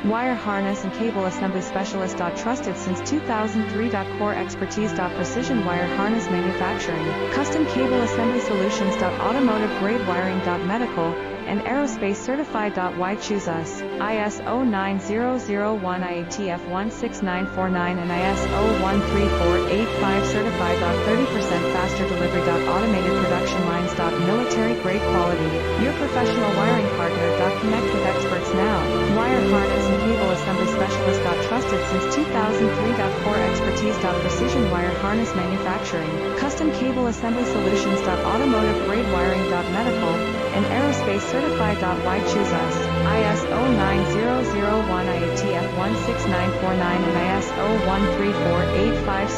Wire harness and cable assembly specialist. Trusted since 2003. Core expertise. Precision wire harness manufacturing, custom cable assembly solutions. Automotive grade wiring. Medical and aerospace certified. Why choose us? ISO 9001 IATF 16949 and ISO 13485 certified. 30% faster delivery. Automated production lines. Military grade quality. Your professional wiring partner. Connect with experts now. Wire harness and cable assembly specialist. Trusted since 2003. Core expertise. Precision wire harness manufacturing, custom cable assembly solutions. Automotive grade wiring. Medical and aerospace certified. Why choose us? ISO 9001 IATF 16949 and ISO 13485